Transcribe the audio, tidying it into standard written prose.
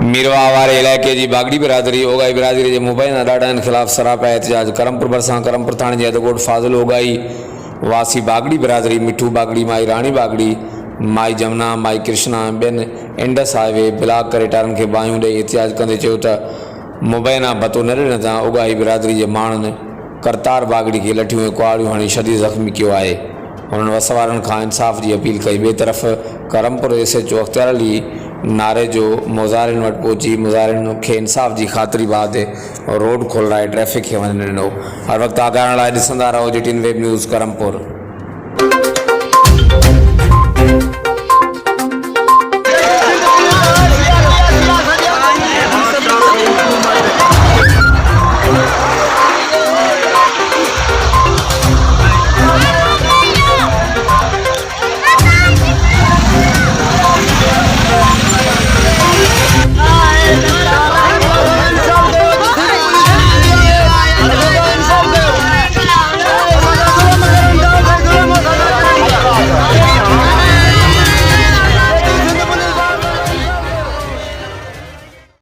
मीरवा वारे इलाइक़े जी बागड़ी बिरादरी ओगाई बिरादरी के मुबैना ॾाढनि ख़िलाफ़ सरापा एहतजाज। करमपुर भरिसां करमपुर थाणे जे अदगोट फाज़िल ओगाई वासी बागड़ी बिरादरी मिठू बागड़ी माई राणी बागड़ी माई जमुना माई कृष्णा ॿियनि इंडस हाईवे ब्लॉक करे टारनि खे बाहियूं ॾेई एहतजाज कंदे चयो त मुबैना भतो न ॾियण सां ओगाई बिरादरी जे माण्हुनि करतार बागड़ी के लठियूं ऐं कुआड़ियूं हणी शदीद ज़ख़्मी कियो आहे। उन्हनि वसवारनि खां इंसाफ़ जी अपील कई। ॿिए तरफ़ करमपुर SHO अख्तियार अली नारे जो मुज़ाहिरनि वटि पहुची मुज़ाहिरनि खे इंसाफ़ जी ख़ातिरी बाद रोड खोलाए ट्रैफ़िक खे वञणु ॾिनो। हर वक़्तु आगाहण लाइ ॾिसंदा रहो JTN वेब न्यूज़ करमपुर।